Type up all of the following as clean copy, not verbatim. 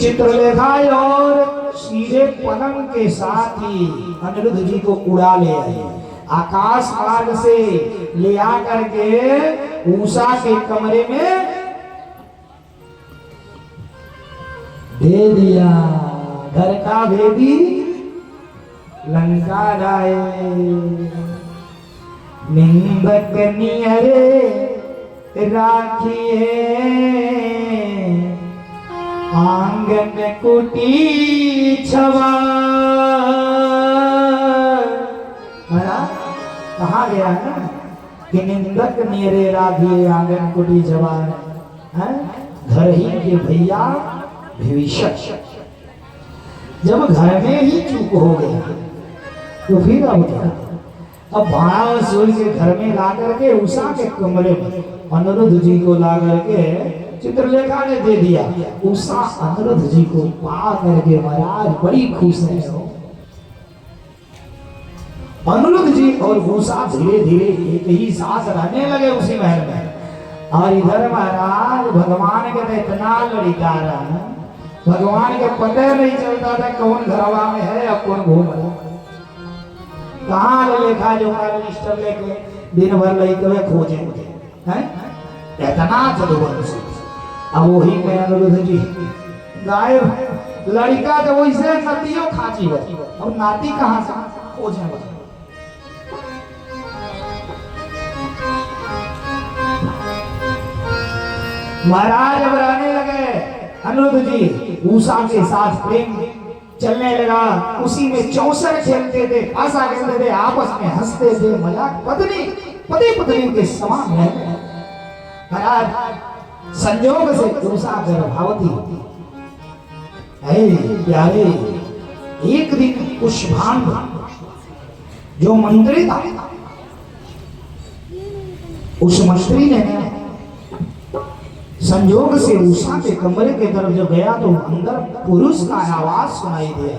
चित्रलेखा और सीधे पलंग के साथ ही अनिरुद्ध जी को उड़ा ले आए। आकाश मार्ग से ले आकर के उषा के कमरे में दे दिया। घर का भेदी लंका जाए, निंदक नियरे राखिए, आंगन कुटी छवा। कहा गया है कि निंदक नियरे राखिए, आंगन कुटी छवा। घर ही के भैया भविष्य। जब घर में ही चूक हो गया तो फिर अब क्या? अब भाड़ा वसूल के घर में ला करके उषा के कमरे में अनिरुद्ध जी को ला करके चित्रलेखा ने दे दिया। उषा अनिरुद्ध जी को पा करके महाराज बड़ी खुश है। अनिरुद्ध जी और उषा धीरे धीरे एक ही साथ रहने लगे उसी महल में। और इधर महाराज भगवान के तो इतना लड़का रहा, भगवान के पता नहीं चलता था कौन घरवा में है और कौन घूम रहा। कहाँ लेखा जो रजिस्टर लेके दिन भर लड़के खोजे मुझे हैं, इतना जदुवंश। अब वही में अनिरुद्ध जी गायब। लड़का तो वैसे नतियों खाची हो, और नाती कहाँ से खोजे मुझे। महाराज अब रहने लगे अनिरुद्ध जी उषा के साथ प्रेम चलने लगा। उसी में चौसर खेलते थे, आशा खेलते थे, आपस में हंसते थे, मजाक पत्नी पति पत्नी के समान है। महाराज संयोग से उषा गर्भवती है। प्यारे एक दिन पुष्पांग जो मंत्री था, उस मंत्री ने संयोग से उषा के कमरे के तरफ जो गया तो अंदर पुरुष का आवाज सुनाई दिया।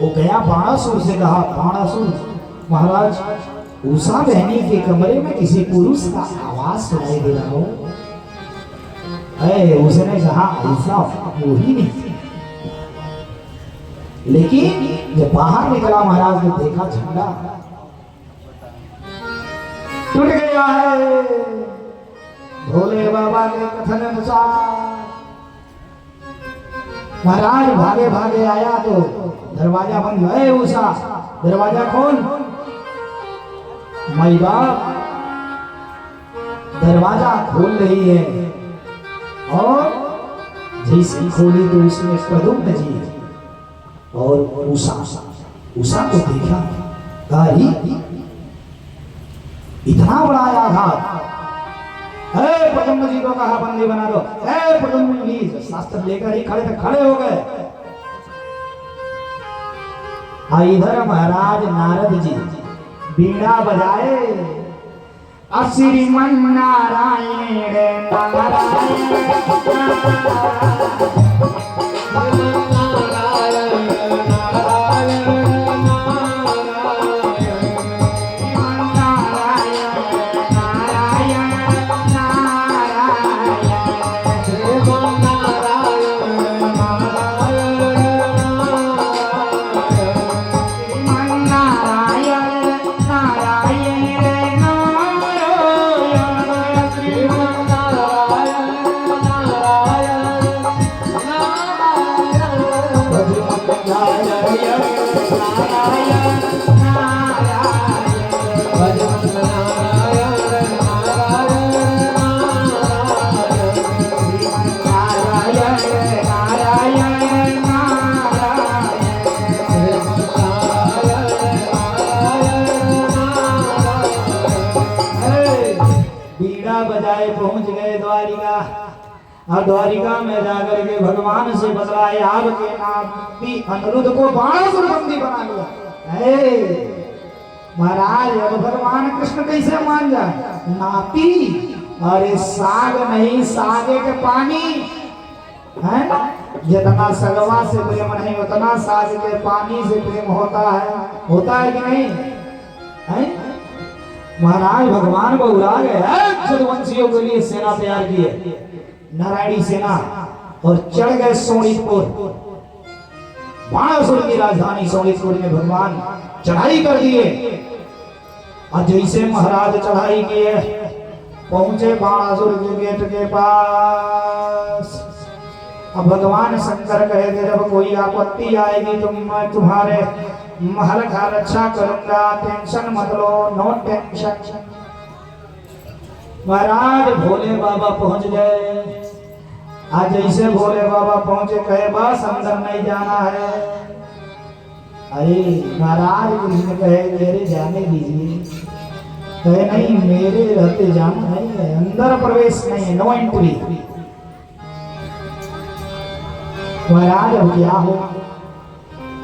वो गया बाणासुर से कहा, बाणासुर महाराज उषा बहनी के कमरे में किसी पुरुष का आवाज सुनाई दे रहा हो। उसने कहा ऐसा वो ही नहीं। लेकिन जब बाहर निकला महाराज ने देखा झंडा टूट गया है। भोले बाबा के कथन अनुसार महाराज भागे भागे आया तो दरवाजा बंद है। उषा दरवाजा खोल। माई बाप दरवाजा खोल रही है और जैसे खोली तो उसमें प्रद्युम्न जी और उषा को देखा। इतना बड़ा आघात। प्रद्युम्न जी को कहा बंदी बना दो। प्रद्युम्न जी शास्त्र लेकर ही खड़े थे, खड़े हो गए। इधर महाराज नारद जी बीड़ा बजाए। श्रीमन नारायण नारायण बजाए पहुंच गए द्वारिका। और द्वारिका में जाकर के भगवान से बतलाए आपके नाती अनिरुद्ध को बाणासुर बंदी बना लिया। महाराज अब भगवान कृष्ण कैसे मान जाए? नाती अरे साग नहीं, सागे के पानी है। जितना सगवा से प्रेम नहीं उतना साग के पानी से प्रेम होता है कि नहीं है? महाराज भगवान को उड़ा गए। जदुवंशियों के लिए सेना तैयार की है, नारायणी सेना। और चढ़ गए सोनितपुर। बाणासुर की राजधानी सोनितपुर में भगवान चढ़ाई कर दिए। और जैसे महाराज चढ़ाई किए पहुंचे बाणासुर के गेट के पास। अब भगवान शंकर कहे थे जब कोई आपत्ति आएगी तो मैं तुम्हारे महल का रक्षा करूंगा, टेंशन मत लो, नो टेंशन। महाराज भोले बाबा पहुंच गए। आज जैसे भोले बाबा पहुंचे कहे बस अंदर नहीं जाना है। अरे महाराज कृष्ण कहे मेरे जाने दीजिए। कहे नहीं मेरे रहते जाना नहीं है, अंदर प्रवेश नहीं है, नो एंट्री। महाराज अब क्या हो?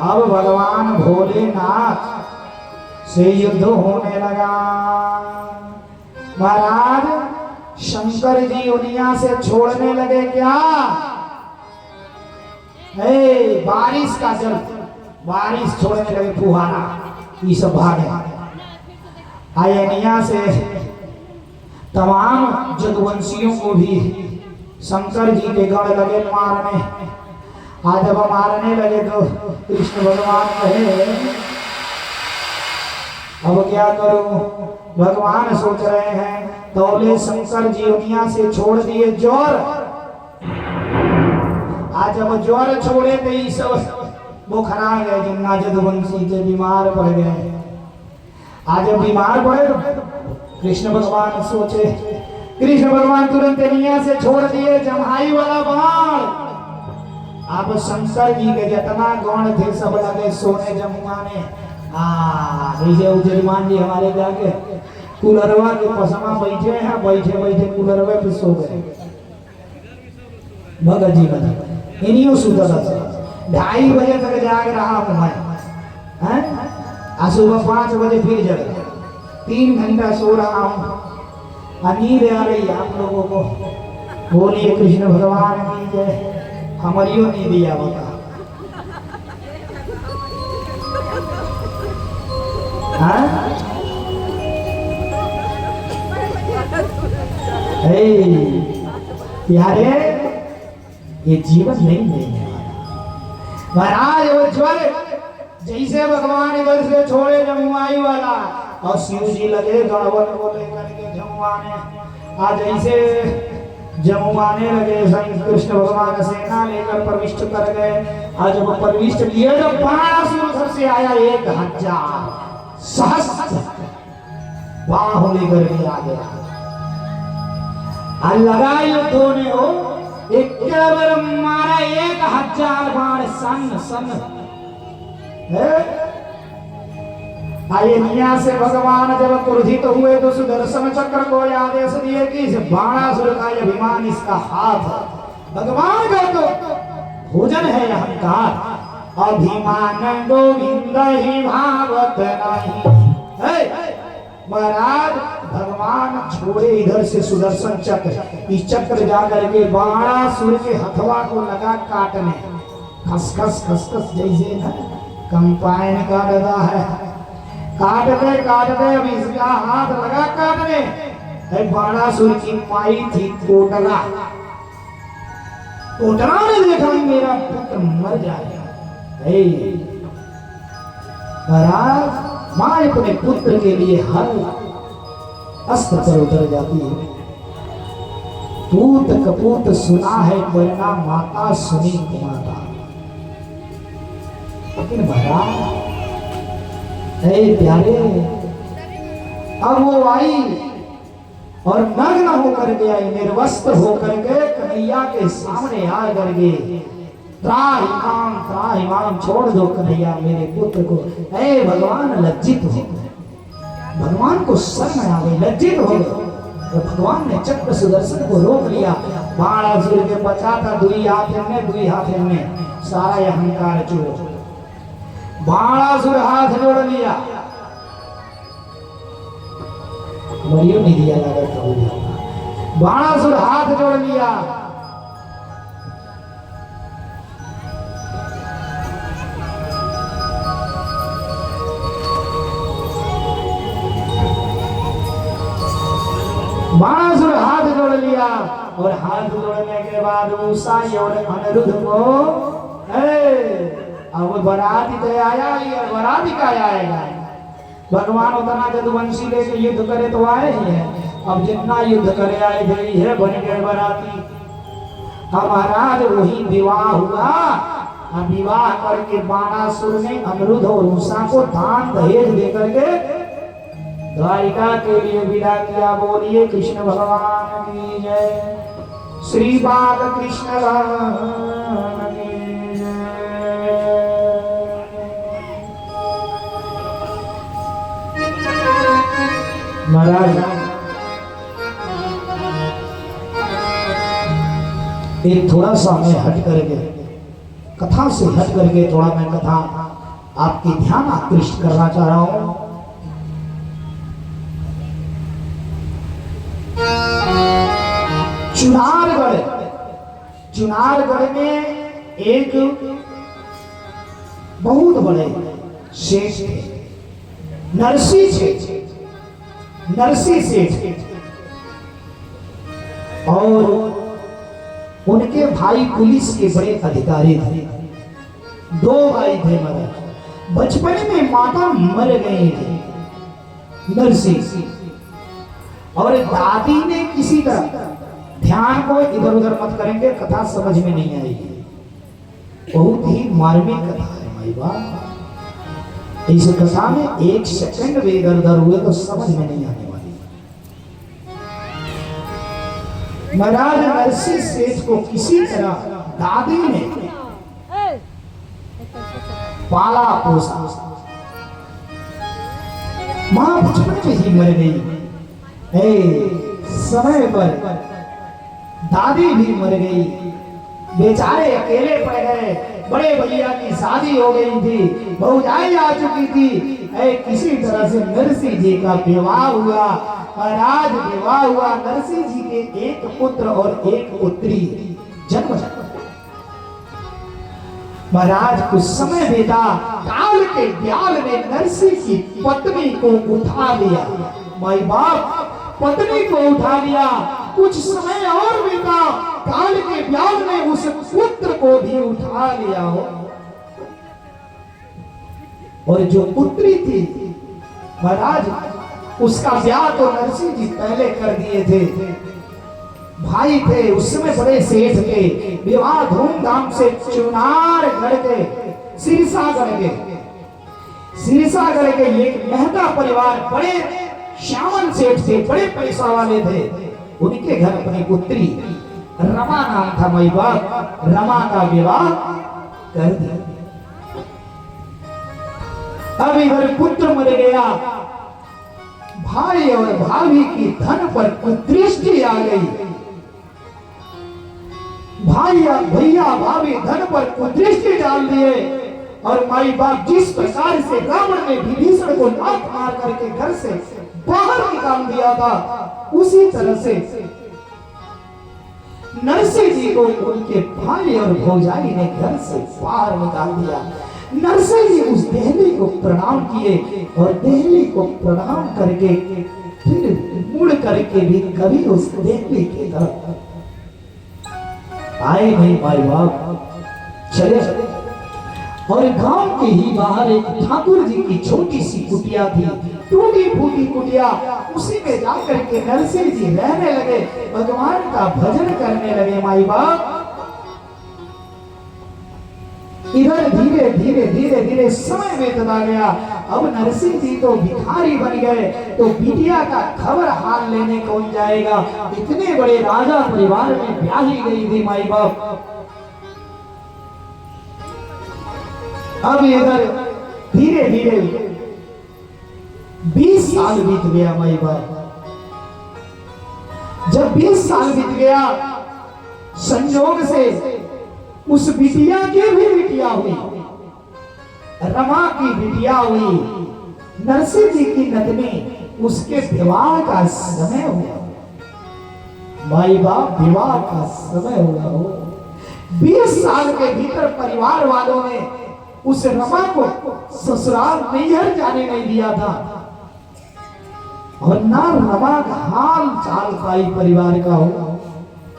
अब भगवान भोलेनाथ से युद्ध होने लगा। महाराज शंकर जी दुनिया से छोड़ने लगे क्या? बारिश का जल, बारिश छोड़ने लगे फुहारा, ये सब भागे आयनिया से। तमाम जदुवंशियों को भी शंकर जी के गण लगे मारने। आज जब मारने लगे तो कृष्ण भगवान कहे अब क्या करूं? भगवान सोच रहे हैं तौले शंकर जी दुनिया से छोड़ दिए ज्वर। आज जब ज्वर छोड़े तो ये सब बुखरा गए, जिन्ना जदुवंशी के बीमार पड़ गए। आज जब बीमार पड़े कृष्ण भगवान सोचे, कृष्ण भगवान तुरंत दुनिया से छोड़ दिए जम्हाई वाला बाण। अब शंकर जी के जितना गौण थे सब लगे सोने जमुआने। जैसे उजरमान जी हमारे जाके कुलरवा के पसमा बैठे हैं, बैठे बैठे कुलरवे पे सो गए। भगत जी बता इन्हीं सुधा 2:30 बजे तक जाग रहा हूं मैं, आज सुबह 5 बजे फिर जग, 3 घंटा सो रहा हूं। नींद आ रही आप लोगों को? बोलिए कृष्ण भगवान की जय। हमारियों नहीं दिया बता। प्यारे ये जीवन नहीं मिलने वाला। महाराज वो ज्वर जैसे भगवान इधर से छोड़े जमुआई वाला और शिव जी लगे गणवन को लेकर के जमुआने। आज जैसे जमुआने लगे कृष्ण भगवान सेना लेकर प्रविष्ट कर गए। आज जब प्रविष्ट किए जब बाणासुर से आया 1000 सहस्त्र बाहु लेकर के आ गया। लगा युद्धों ने हो एक बार मारा 1000 बाण सन सन। आयनिया से भगवान जब क्रोधित हुए तो सुदर्शन चक्र को आदेश दिए कि इस बाणासुर का अभिमान इसका हाथ है। भगवान का तो भोजन है अहंकार। अभिमान गोविंद ही भावत नहीं। महाराज भगवान छोड़े इधर से सुदर्शन चक्र, इस चक्र जाकर के बाणासुर के हथवा को लगा काटने। खसखस खसखस जैसे ना कंपाइन का डगा है, काटते काटते अब इसका हाथ लगा काटने। बाणासुर की माई थी कोटरा। कोटरा ने देखा मेरा पुत्र मर जाएगा। महाराज माँ अपने पुत्र के लिए हर अस्त्र पर उतर जाती है। पूत कपूत सुना है वरना माता सुनी माता। लेकिन महाराज प्यारे अब वो आई और नग्न होकर के आई, निर्वस्त्र होकर के कन्हैया के सामने आ करके त्राहिमाम छोड़ दो कन्हैया मेरे पुत्र को। भगवान लज्जित हो, भगवान को शर्म आ गई, लज्जित हो गए। तो भगवान ने चक्र सुदर्शन को रोक लिया। बाणासुर के बचाता दुई हाथ में सारा अहंकार चूर। बाणासुर हाथ जोड़ लिया, मरियो नहीं दिया लगा था। बाणासुर हाथ जोड़ लिया। बाणासुर हाथ जोड़ लिया। और हाथ जोड़ने के बाद उषा और अनिरुद्ध को अब बराती तो आया ही है, बराती का आएगा। भगवान उतना जदुवंशी लेके युद्ध करे तो आए ही है, अब जितना युद्ध करे आए गई है बन गए बराती। अब महाराज वही विवाह हुआ, विवाह करके बाणासुर ने अनिरुद्ध और उषा को दान दहेज देकर के द्वारिका के लिए विदा किया। बोलिए कृष्ण भगवान की जय, श्री बाल कृष्ण भगवान की जय। महाराज एक थोड़ा सा मैं हट करके कथा से हट करके थोड़ा मैं कथा आपके ध्यान आकृष्ट करना चाह रहा हूं। चुनारगढ़ में एक बहुत बड़े सेठ थे, नरसी सेठ, और उनके भाई पुलिस के बड़े अधिकारी थे। दो भाई थे महाराज, बचपन में माता मर गई थी नरसी, और दादी ने किसी तरह, ध्यान को इधर उधर मत करेंगे, कथा समझ में नहीं आएगी, बहुत ही मार्मिक कथा है भाई बाप। इस कथा में एक सेकंड भी इधर उधर हुए तो समझ में नहीं आने वाली। महाराज नरसी सेठ को किसी तरह दादी ने पाला पोसा, मां बचपन में ही मर गई, समय पर दादी भी मर गई, बेचारे अकेले पड़ गए। बड़े भैया की शादी हो गई थी, भौजाई आ चुकी थी, किसी तरह से नरसी जी का विवाह हुआ, और आज विवाह हुआ। नरसी जी के एक पुत्र और एक पुत्री जन्म। महाराज कुछ समय बीता, काल के ब्याल ने नरसी की पत्नी को उठा लिया, माई बाप पत्नी को उठा लिया। कुछ समय और बीता, काल के ब्याल ने उस पुत्र को भी उठा लिया हो, और जो पुत्री थी महाराज उसका ब्याह तो नरसिंह जी पहले कर दिए थे। भाई थे उस समय बड़े सेठ थे, विवाह धूमधाम से चुनारगढ़ के सिरसागढ़ के एक मेहता परिवार, बड़े श्यामल सेठ थे, बड़े पैसा वाले थे। उनके घर अपनी पुत्री रमा नाम था, माई बाप, रमा का विवाह कर दिया। अब इधर पुत्र मर गया, भाई और भाभी की धन पर कुदृष्टि आ गई। भैया भाभी धन पर कुदृष्टि डाल दिए, और माई बाप जिस प्रकार से रावण ने विभीषण को लात मार करके घर से बाहर निकाल दिया था, उसी तरह से नरसिंह जी को उनके भाई और भौजाई ने घर से बाहर निकाल दिया। नरसिंह जी उस देहली को प्रणाम किए, और देहली को प्रणाम करके फिर मुड़ करके भी कभी उस देहली के तरफ आए नहीं। माई बाप चले, और गांव के ही बाहर एक ठाकुर जी की छोटी सी कुटिया थी, टूटी फूटी कुटिया, उसी में जाकर के नरसिंह जी रहने लगे, भगवान का भजन करने लगे। माई बाप इधर धीरे धीरे धीरे धीरे समय बीतता गया। अब नरसिंह जी तो भिखारी बन गए, तो बिटिया का खबर हाल लेने कौन जाएगा। इतने बड़े राजा परिवार में ब्याही गई थी माई बाप। अब इधर धीरे धीरे 20 साल बीत गया माई बाप। जब 20 साल बीत गया, संयोग से उस बिटिया की भी बिटिया हुई, रमा की बिटिया हुई, नरसिंह जी की नतनी, उसके विवाह का समय हुआ। माई बाप विवाह का समय हुआ हो। 20 साल के भीतर परिवार वालों ने उस रमा को ससुराल नैहर जाने नहीं दिया था, और ना रमा का हाल चाल पाई परिवार का हो।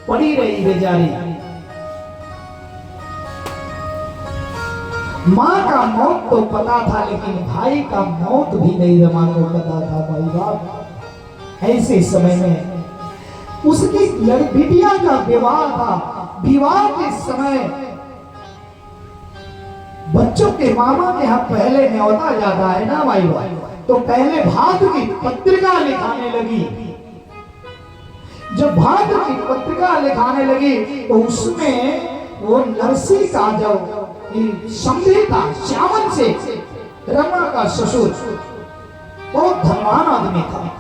पड़ी रही बेचारी। माँ का मौत तो पता था, लेकिन भाई का मौत भी नहीं रमा को पता था। भाई बाप ऐसे समय में उसकी बिटिया का विवाह था। विवाह के समय बच्चों के मामा के यहाँ पहले न्योता जाता है ना भाई भाई, तो पहले भाग्य की पत्रिका लिखाने लगी। जब भाग्य की पत्रिका लिखाने लगी तो उसमें वो नरसी का जो समझे था, श्यामन से रमा का ससुर बहुत धनवान आदमी था।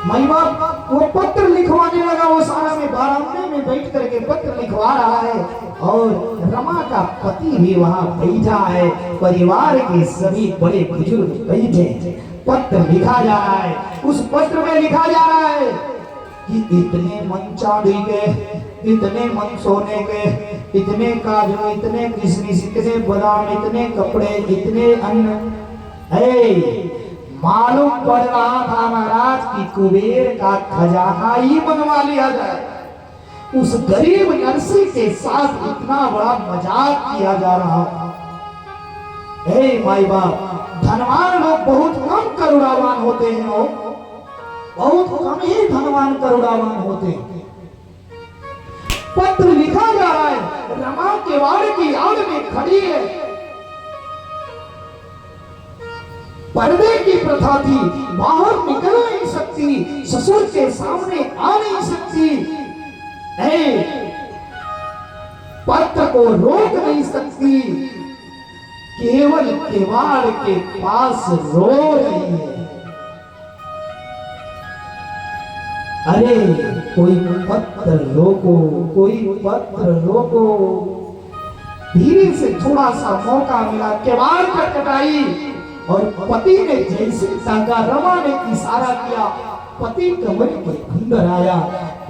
माई बाप वो पत्र लिखवाने लगा। वो सारा में बारामदे में बैठ करके पत्र लिखवा रहा है और रमा का पति भी वहां बैठा है। परिवार के सभी बड़े बुजुर्ग बैठे, पत्र लिखा जा रहा है। उस पत्र में लिखा जा रहा है कि इतने मन चांदी के, इतने मन सोने के, इतने काजू, इतने किशमिश, इतने बादाम, इतने कपड़े, इतने अन्न। मालूम पड़ रहा था महाराज कि कुबेर का खजाना ही मंगवा लिया जाए। उस गरीब नरसी के साथ इतना बड़ा मजाक किया जा रहा है। माई बाप, धनवान लोग बहुत कम करुणावान होते हैं, बहुत कम ही धनवान करुणावान होते हैं। पत्र लिखा जा रहा है, रमा केवाड़ की आड़ में खड़ी है। पर्दे की प्रथा थी, बाहर निकल नहीं सकती, ससुर के सामने आ नहीं सकती, पत्र को रोक नहीं सकती, केवल केवाड़ के पास रो रही है। अरे कोई पत्र रोको, कोई पत्र रोको। धीरे से थोड़ा सा मौका मिला, केवाड़ खटखटाई और पति ने जैसे ताका, रमा ने इशारा किया, पति कमरे के अंदर आया।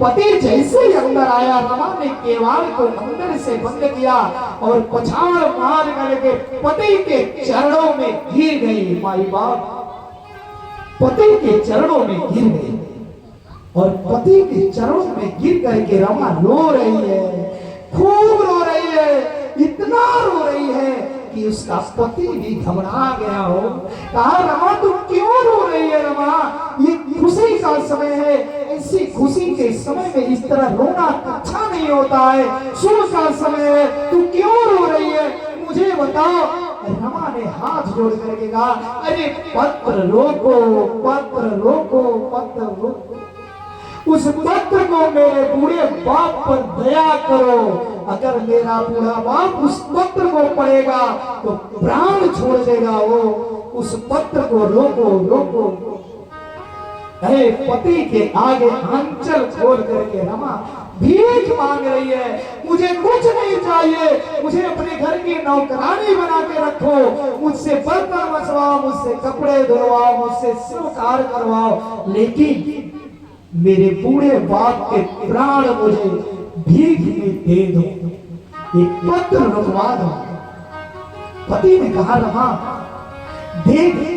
पति जैसे अंदर आया, रमा ने केवाड़ को अंदर से बंद किया और पछाड़ मार करके पति के चरणों में गिर गई। माई बाप, पति के चरणों में गिर गई और पति के चरणों में गिर करके रमा रो रही है, खूब रो रही है, इतना रो रही है कि उसका पति भी घबरा गया हो। कहा, रमा तुम क्यों रो रही है? रमा, ये खुशी का समय है, ऐसी खुशी के समय में इस तरह रोना अच्छा नहीं होता है। सुख का समय है, तू क्यों रो रही है? मुझे बताओ। रमा ने हाथ जोड़ करके कहा, अरे पत्र रोको, पत्र रोको, पत्र रोको। उस पत्र को मेरे बूढ़े बाप पर दया करो। अगर मेरा बूढ़ा बाप उस पत्र को पढ़ेगा तो प्राण छोड़ देगा। वो उस पत्र को रोको, रोको। पति के आगे आंचल खोल करके रमा भीख मांग रही है। मुझे कुछ नहीं चाहिए, मुझे अपने घर की नौकरानी बना के रखो, मुझसे बर्तन मसवाओ, मुझसे कपड़े धुलवाओ, मुझसे स्वीकार करवाओ, लेकिन मेरे बूढ़े बाप के प्राण मुझे भीख में दे दो, एक पत्र रुकवा दो। पति ने कहा, रमा देख,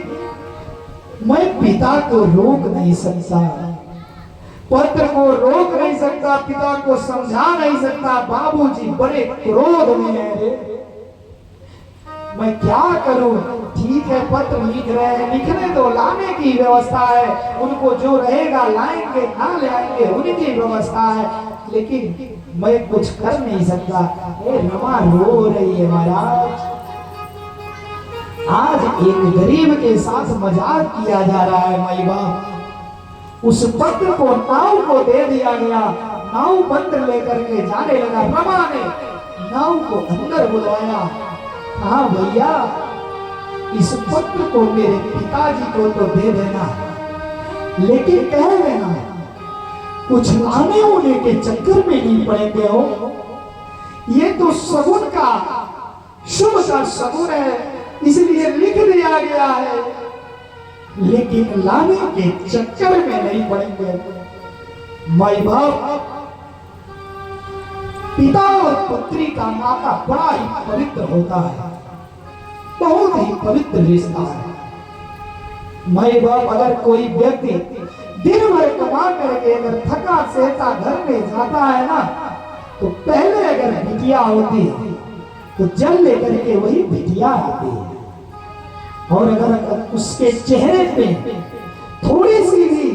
मैं पिता को रोक नहीं सकता, पत्र को रोक नहीं सकता, पिता को समझा नहीं सकता। बाबूजी बड़े क्रोध में है, मैं क्या करूं? ठीक है, पत्र लिख रहे हैं, लिखने दो, लाने की व्यवस्था है, उनको जो रहेगा लाएंगे, ना ले आएंगे, उनकी व्यवस्था है, लेकिन मैं कुछ कर नहीं सकता। रमा रो रही है महाराज। आज एक गरीब के साथ मजाक किया जा रहा है। माई बाप, उस पत्र को नाव को दे दिया गया, नाव पत्र लेकर के जाने लगा। रमा ने नाव को अंदर बुलवाया, कहा, भैया इस पत्र को मेरे पिताजी को तो दे देना, लेकिन कह देना कुछ आने होने के चक्कर में नहीं पड़ेंगे हो। ये तो सगुन का, शुभ का सगुन है, इसलिए लिख दिया गया है, लेकिन लाने के चक्कर में नहीं पड़ेंगे। माई बाप, पिता और पुत्री का नाता बड़ा ही पवित्र होता है, बहुत ही पवित्र रिश्ता है। माई बाप, अगर कोई व्यक्ति दिन भर कमा करके अगर थका सहता घर में जाता है ना, तो पहले अगर बिटिया होती तो जल लेकर के वही बिटिया आती है। और अगर उसके चेहरे पे थोड़ी सी भी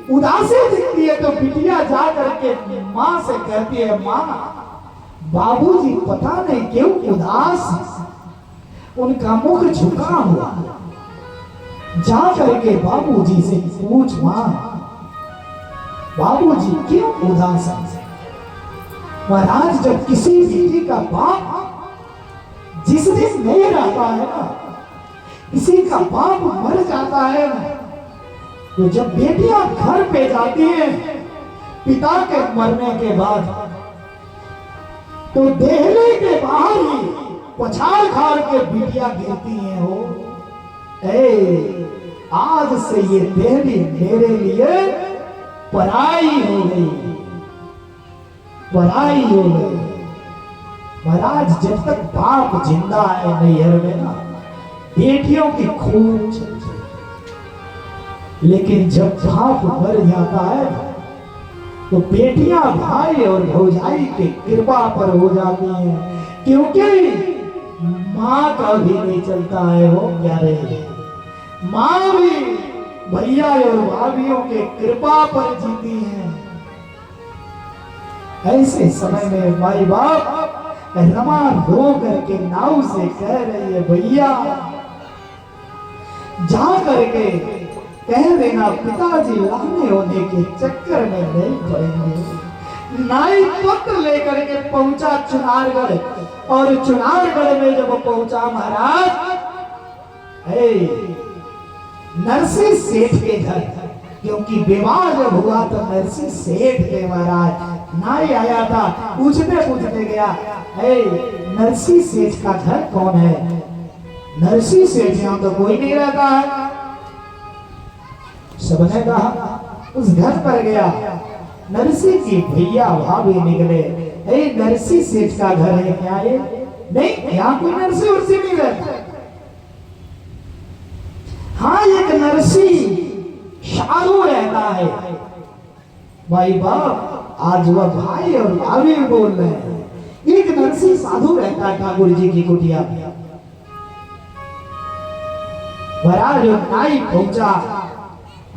उदासी दिखती है तो बिटिया जा करके माँ से कहती है, माँ बाबूजी पता नहीं क्यों उदास, उनका मुख झुका हुआ। जा करके बाबूजी से पूछ, माँ बाबूजी क्यों उदास है। महाराज जब किसी बेटी का बाप जिस दिन नहीं रहता है ना, किसी का बाप मर जाता है ना, तो जब बेटियां घर पे जाती हैं पिता के मरने के बाद, तो देहले के बाहर ही पछाड़ खाड़ के बिटिया गिरती हैं। हो आज से ये देहली मेरे लिए पराई हो गई, पराई हो गई। महाराज जब तक बाप जिंदा है नैहर में ना, बेटियों की खूब चलती, लेकिन जब बाप मर जाता है तो बेटियां भाई और भौजाई की कृपा पर हो जाती हैं, क्योंकि माँ का भी नहीं चलता है। वो प्यारे माँ भी भैया और भाभियों के कृपा पर जीती हैं। ऐसे समय में माई बाप रमा रो करके नाव से कह रही है, भैया जा करके कह देना पिताजी लाने होने के चक्कर में नहीं पड़ेंगे। नाई पत्र लेकर के पहुंचा चुनारगढ़, और चुनारगढ़ में जब पहुंचा महाराज नरसिंह सेठ के घर, क्योंकि विवाह जब हुआ तो नरसिंह सेठ के महाराज नाई आया था, पूछते पूछते गया, नरसिंह सेठ का घर कौन है। नरसिंह सेठ यहां तो कोई नहीं रहता है। सबने कहा, उस घर पर गया, नरसिंह की भैया भाभी निकले, नरसिंह सेठ का घर है क्या ये? नहीं, यहाँ कोई नरसिंह उर्सी नहीं रहता। हाँ एक नरसिंह साधु रहता है। भाई बाप आज वह भाई और भाभी बोल रहे हैं, एक नरसिंह साधु रहता है ठाकुर जी की कुटिया में। महाराज नाई पहुंचा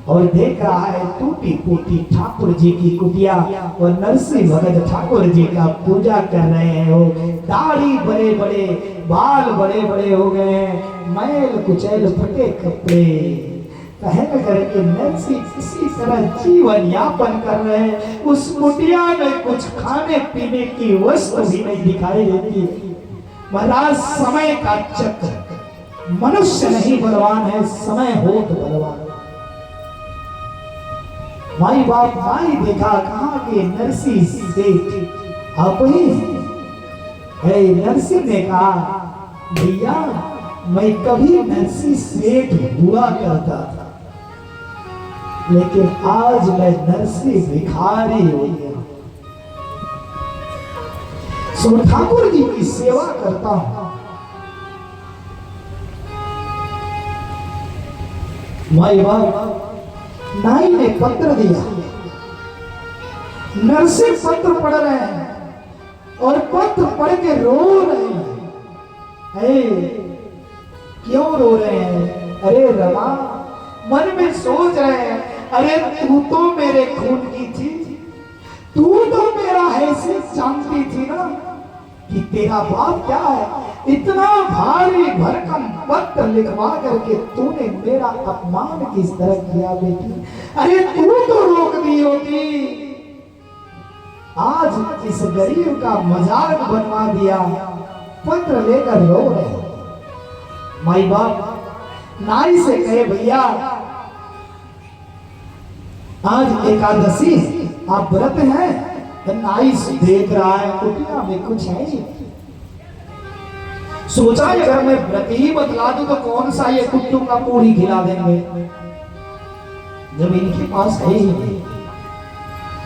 और देख रहा है टूटी फूटी ठाकुर जी की कुटिया, और नरसिंह भगत ठाकुर जी का पूजा कर रहे हैं। वो दाढ़ी बड़े बड़े, बाल बड़े बड़े हो गए हैं, मैल कुचैल फटे कपड़े पहन करके नरसिंह किसी तरह जीवन यापन कर रहे हैं। उस कुटिया में कुछ खाने पीने की वस्तु भी नहीं दिखाई देती। महाराज समय का चक्र, मनुष्य नहीं बलवान है, समय हो तो बलवान। माई बाप माई देखा, कहा कि नरसिंह सेठ आप ही? नरसिंह ने कहा, भैया मैं कभी नरसिंह सेठ हुआ करता था, लेकिन आज मैं नरसिंह भिखारी हो गया। सो ठाकुर जी की सेवा करता हूं। माई बाप नाई ने पत्र दिया, नरसिंह पत्र पढ़ रहे हैं और पत्र पढ़ के रो रहे हैं। क्यों रो रहे हैं? अरे रमा, मन में सोच रहे हैं, अरे तू तो मेरे खून की थी, तू तो मेरा हैसियत जानती थी ना कि तेरा बाप क्या है। इतना भारी भरकम पत्र लिखवा करके तूने मेरा अपमान किस तरह किया बेटी। अरे तू तो रोक दी होती, आज इस गरीब का मजाक बनवा दिया। पत्र लेकर रो रहे। माई बाप नाई से कहे, भैया आज एकादशी, आप व्रत हैं? नाई देख रहा है कुटिया में कुछ है। सोचा अगर मैं व्रत ही बतला दूं तो कौन सा ये कुट्टू का पूरी खिला देंगे, जब इनके पास है ही नहीं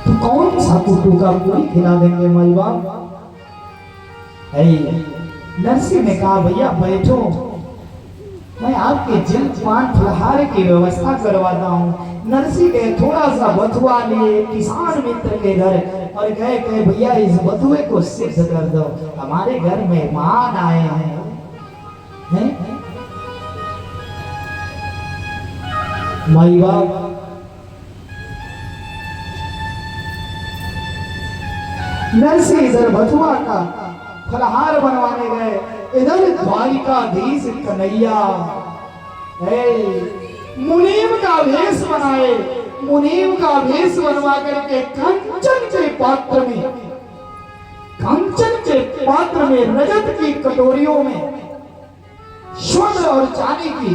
तो कौन सा कुट्टू का पूरी खिला देंगे। माई बाप नरसिंह ने कहा, भैया बैठो, मैं आपके जल पान फलहार की व्यवस्था करवाता हूँ। नरसी गए थोड़ा सा बथुआ लिए किसान मित्र के घर और कहे भैया इस बथुए को सिद्ध कर दो, हमारे घर मेहमान आए हैं। माई बाप नरसी इधर बथुआ का फलहार बनवाने गए, इधर द्वारिकाधीश कन्हैया मुनीम का भेष बनाए, मुनीम का भेष बनवा करके कंचन के पात्र में रजत की कटोरियों में स्वर्ण और चांदी की,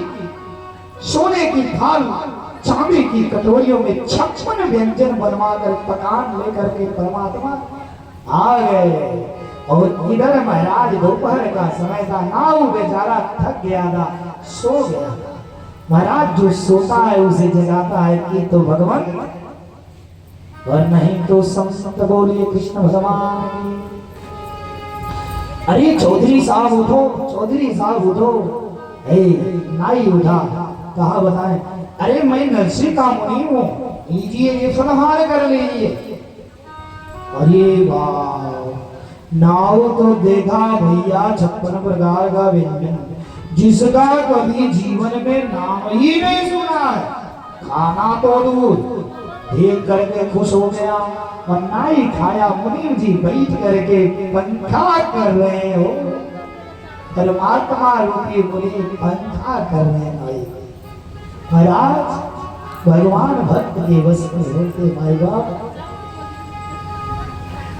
सोने की थाल चांदी की कटोरियों में 56 व्यंजन बनवा कर पकान लेकर के परमात्मा आ गए। और इधर महाराज दोपहर का समय था, नाव बेचारा थक गया था, सो गया था। महाराज जो सोता है उसे जगाता है कि तो भगवान, और नहीं तो संत बोलिए कृष्ण भगवान की। अरे चौधरी साहब उठो, चौधरी साहब उठो। नाई उठा, कहा बताएं? अरे मैं नरसी का मुनि हूँ, लीजिए ये फलहार कर लीजिए। अरे वाह, नाव तो देखा भैया 56 प्रकार का व्यंजन, जिसका कभी जीवन में नाम ही नहीं सुना है, खाना तो दूर, देख करके खुश हो गया। और नाई खाया, मुनीम जी बैठ करके पंखा कर रहे हो, परमात्मा रूपी मुनि पंखा कर रहे नाई। महाराज भगवान भक्त के वश में होते माई बाप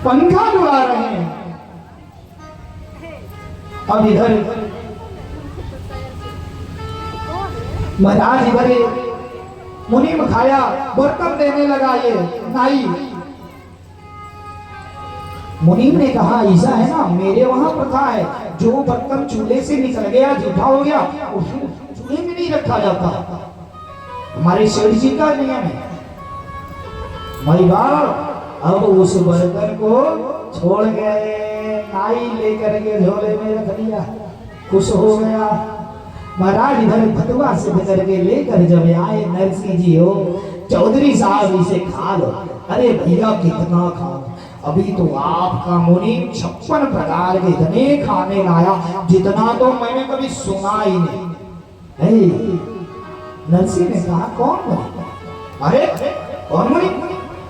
पंखा उड़ा रहे हैं। अब इधर महाराज इधर मुनीम खाया, बर्तन देने लगा ये नाई। मुनीम ने कहा ऐसा है ना, मेरे वहां प्रथा है, जो बर्तन चूल्हे से निकल गया, जूठा हो गया, उसको चूल्हे में नहीं रखा जाता, हमारे सेठ जी का नियम है। भाई बाप अब उस बर्तन को छोड़ गए, नाई लेकर के झोले में रख लिया, खुश हो गया। महाराज इधर भतुआ से लेकर के लेकर जब आए, नरसी जी हो, चौधरी साहब इसे खा लो। अरे भैया कितना खा, अभी तो आपका मुनि 56 प्रकार के इतने खाने लाया जितना तो मैंने कभी सुना ही नहीं। नरसी ने कहा कौन मुनि? अरे कौन मुनि?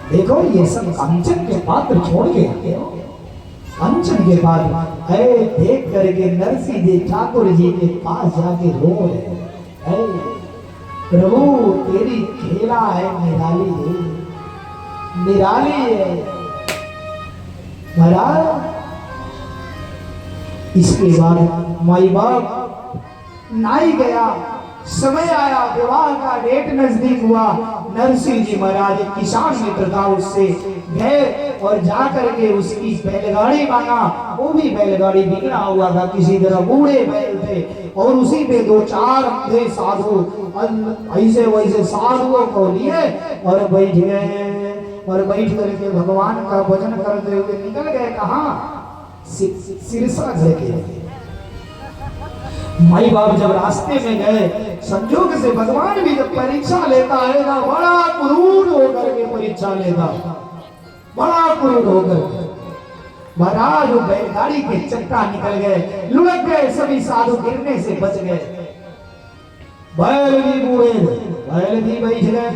देखो ये सब कंचन के पात्र छोड़ के आते हो, कंचन के पात्र है। देख करके नरसी जी ठाकुर जी के पास जाके रो रहे, प्रभु तेरी खेला है निराली, निराली है महाराज। इसके बाद माई बाप नाई गया, समय आया, विवाह का डेट नजदीक हुआ। नरसिंह जी महाराज किसान मित्र था, उससे गए और जाकर के उसकी बैलगाड़ी मांगा। वो भी बैलगाड़ी बिगड़ा हुआ था, किसी तरह बूढ़े बैल थे, और उसी पे 2-4 अंधे साधु ऐसे वैसे साधुओं को लिए और बैठ गए, और बैठ करके भगवान का भजन करते हुए निकल गए। कहाँ? सिरसा के। माई बाप जब रास्ते में गए, संजोग से भगवान भी जब परीक्षा लेता है ना, बड़ा क्रूर होकर के परीक्षा लेता, बड़ा क्रूर होकर। महाराज वो बैलगाड़ी के चक्का निकल गए, लुढ़क गए, सभी साधु गिरने से बच गए। बैल भी बूढ़े, बैल भी बैठ गए,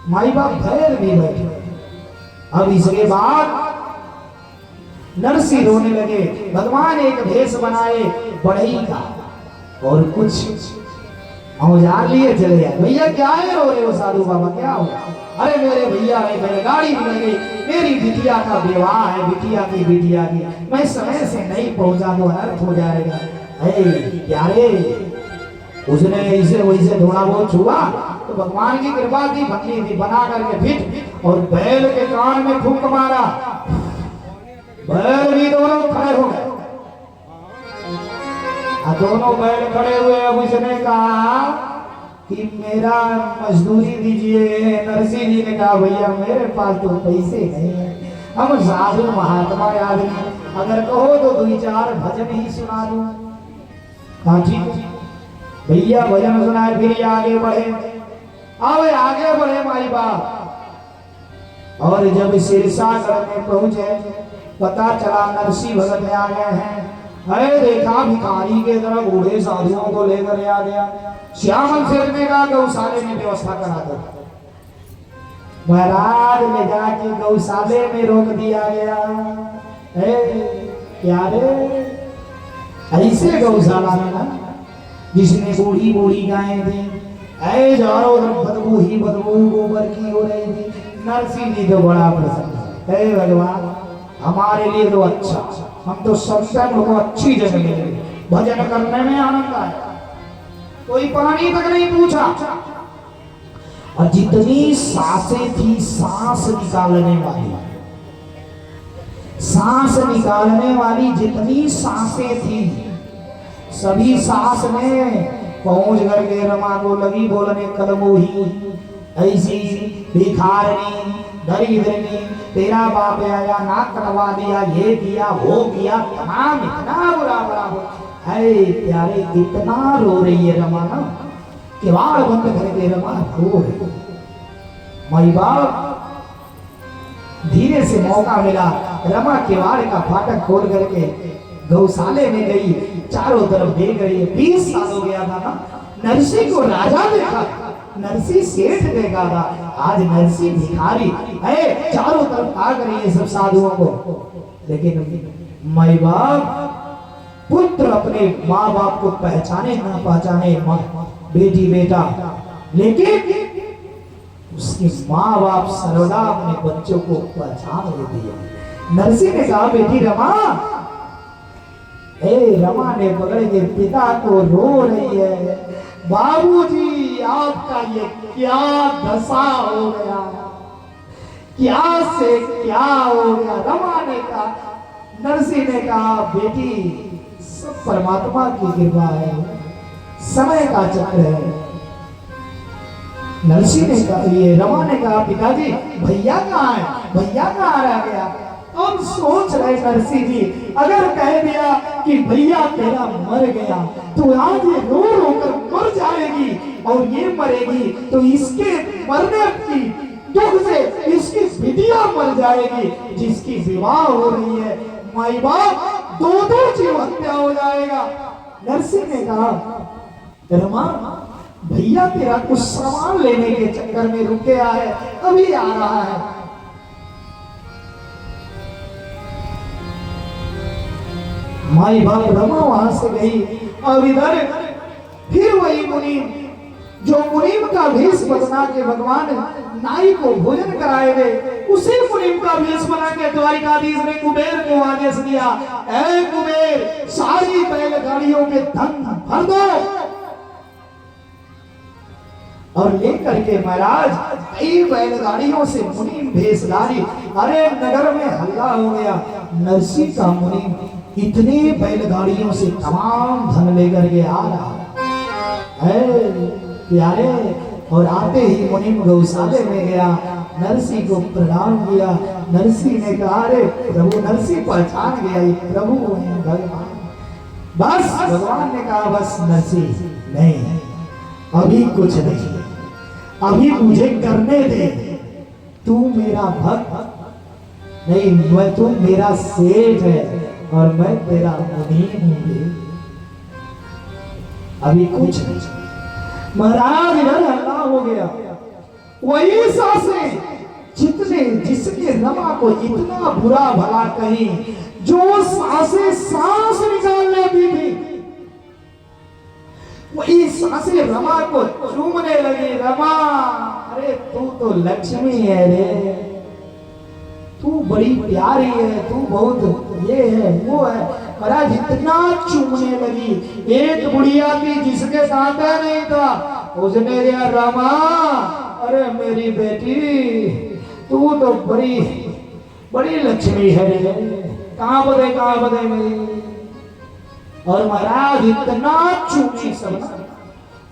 माई बाप बैल भी बैठ गए। अब इसके बाद नरसी रोने लगे। भगवान एक भेष बनाए बढ़ई का और कुछ औजार लिए चले गए। भैया क्या है रो रहे हो साधु बाबा, क्या हुआ? अरे मेरे भैया मेरे गाड़ी मिल गई, मेरी बिटिया का विवाह है, बिटिया की मैं समय से नहीं पहुंचा तो अनर्थ हो जाएगा। प्यारे उसने इसे वैसे थोड़ा बहुत छुआ तो भगवान की कृपा थी, भक्ति थी, बना करके फिट और बैल के कान में फूंक मारा, बैल भी दोनों खड़े हो गए। दोनों बैल खड़े हुए। अब उसने कहा कि मेरा मजदूरी दीजिए। नरसी जी ने कहा भैया मेरे पास तो पैसे नहीं है, हम साधु महात्मा आदमी, अगर कहो तो 2-4 भजन ही सुना दूं। कहा ठीक भैया भजन सुनाए, फिर आगे बढ़े। आवे आगे बढ़े माई बाप। और जब सिरसागढ़ में पहुंचे पता चला नरसिंह भगत आ गए हैं। अरे देखा भिखारी के तरह बूढ़े साधुओं को लेकर आ गया। श्यामल सेठ ने कहा गौशाले में व्यवस्था करा दो। महाराज ले जाके गौशाले में रोक दिया गया। क्या रे ऐसे गौशाला में ना जिसमें बूढ़ी बूढ़ी गायें थी, चारों तरफ बदबू ही बदबू गोबर की हो रही थी। नरसिंह जी तो बड़ा प्रसन्न है, भगवान हमारे लिए तो अच्छा, हम तो सत्संग को अच्छी जगह मिले, भजन करने में आनंद आया, कोई पानी तक नहीं पूछा। और जितनी सांसें थी सांस निकालने वाली जितनी सांसें थी सभी सांस में पहुंच करके रमा को लगी बोलने कलमोही ऐसी भिखारनी दरिद्रनी तेरा बाप आया नाक कटवा दिया, ये किया वो किया, तमाम इतना बुरा है प्यारे, इतना रो रही है रमा ना, किवाड़ बंद करके रमा रो रही। माई बाप धीरे से मौका मिला, रमा किवाड़ का फाटक खोल करके गौशाले में गई, चारों तरफ देख रही है। 20 साल हो गया था ना, नरसिंह को राजा देखा, नरसिंह सेठ देखा था, आज नरसिंह भिखारी है, चारों तरफ भाग रही है सब साधुओं को। लेकिन माई बाप पुत्र अपने माँ बाप को पहचाने ना पहचाने, बेटी बेटा, लेकिन उसके माँ बाप सर्वदा अपने बच्चों को पहचान लेती है। नरसिंह ने कहा बेटी रमा, रमा ने पकड़ के पिता को रो रही है, बाबूजी आपका ये क्या दशा हो गया, क्या से क्या हो गया। रमा ने कहा, नरसिंह ने कहा बेटी सब परमात्मा की कृपा है, समय का चक्र है। नरसिंह ने कहा, ये रमा ने कहा पिताजी भैया कहाँ है, भैया कहाँ रह गया। अब सोच रहे नरसिंह जी, अगर कह दिया कि भैया तेरा मर गया तो आज ये रो रो कर मर जाएगी और ये मरेगी तो इसके मरने की दुख से इसकी बिटिया मर जाएगी जिसकी विवाह हो रही है, माई बाप दो जीव हत्या हो जाएगा। नरसिंह ने कहा रमा भैया तेरा कुछ सामान लेने के चक्कर में रुक गया है, अभी आ रहा है। माई बाप रमा वहां से गई और इधर फिर वही मुनीम जो मुनीम का भेष बना के भगवान नाई को भोजन कराए गए, उसी मुनीम का भेष बना के द्वारिकाधीश ने कुबेर को आदेश दिया, ऐ कुबेर सारी बैलगाड़ियों में धन भर दो और लेकर के महाराज कई बैलगाड़ियों से मुनीम भेषधारी। अरे नगर में हल्ला हो गया, नरसिंह का मुनीम इतने बैलगाड़ियों से तमाम धन लेकर के आ रहा है प्यारे। और आते ही मुनीम गौशाले में गया, नरसिंह को प्रणाम किया। नरसिंह ने कहा अरे प्रभु, नरसिंह पहचान गया ये प्रभु है भगवान। बस भगवान ने कहा बस नरसिंह नहीं, अभी कुछ नहीं, अभी मुझे करने दे, तू मेरा भक्त नहीं, मैं तू मेरा सेठ है और मैं तेरा मुनीम हूँ, अभी कुछ नहीं। महाराज इधर हल्ला हो गया, वही सांसें जितने जिसके रमा को इतना बुरा भला कही, जो सांसें सांस निकाल लेती थी वही सांसें रमा को चूमने लगी। रमा अरे तू तो लक्ष्मी है रे, तू बड़ी प्यारी है, तू बहुत ये है वो है। महाराज इतना चूमने लगी, एक बुढ़िया थी जिसके दांता नहीं था, उसने दिया रमा अरे मेरी बेटी तू तो बड़ी बड़ी लक्ष्मी है रे, कहाँ बदे मेरी। और महाराज इतना चूमी सब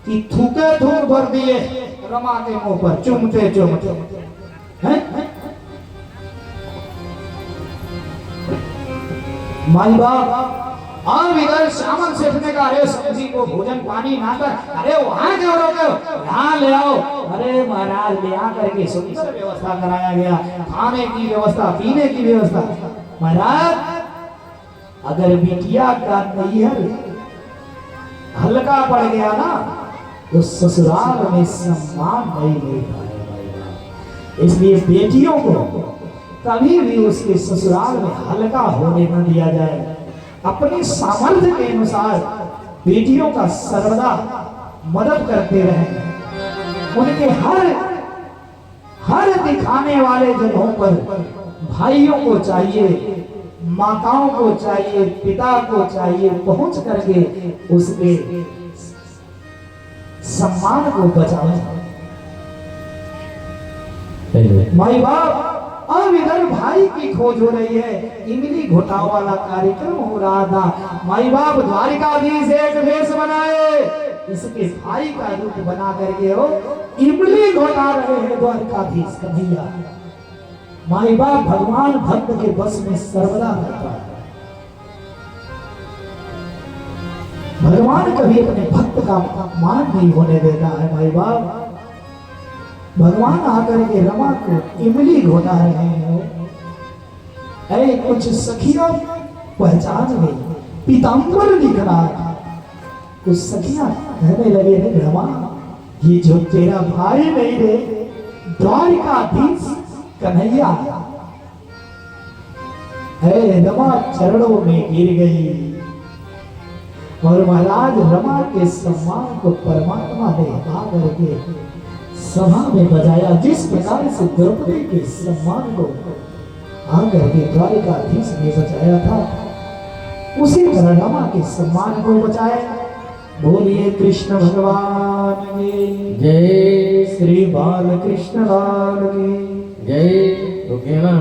कि थूके थूक भर दिए रमा के मुंह पर, चुमते माई बाप और इधर श्यामल सेठ ने कहा अरे सब्जी को भोजन पानी ना कर, अरे वहां क्यों रोके हो, यहाँ ले आओ। अरे महाराज ले आकर के सुंदर व्यवस्था कराया गया, खाने की व्यवस्था, पीने की व्यवस्था। महाराज अगर बिटिया का नैहर हल्का पड़ गया ना तो ससुराल में सम्मान नहीं मिल पाएगा। इसलिए बेटियों को कभी भी उसके ससुराल में हल्का होने न दिया जाए। अपने सामर्थ्य के अनुसार बेटियों का सर्वदा मदद करते रहें। उनके हर दिखाने वाले जगहों पर भाइयों को चाहिए, माताओं को चाहिए, पिता को चाहिए पहुंच करके उसके सम्मान को बचाएं। माई बाप अब इधर भाई की खोज हो रही है। इमली घोटाव वाला कार्यक्रम हो रहा था। माई बाप द्वारिकाधीश एक वेश बनाए, इसके भाई का रूप बना करके हो इमली घोटा रहे हैं द्वारिकाधीश कन्हैया। माई बाप भगवान भक्त के बस में सर्वदा रहता है। भगवान कभी अपने भक्त का अपमान नहीं होने देता है। माई बाप भगवान आकर के रमा को इमली घोटा रहे हैं। ऐ कुछ सखियां पहचान गई, पीताम्बर दिख रहा था। कुछ सखियां कहने लगे रे रमा, ये जो तेरा भाई नहीं रे द्वारिकाधीश कन्हैया। ऐ रमा चरणों में गिर गई और महाराज रमा के सम्मान को परमात्मा ने आकर के सभा में बजाया। जिस प्रकार से द्रौपदी के सम्मान को आकर के द्वारिकाधीश ने बचाया था, उसी तरह रमा के सम्मान को बचाया। बोलिए कृष्ण भगवान की जय, श्री बाल कृष्ण लाल की जय। तो कहना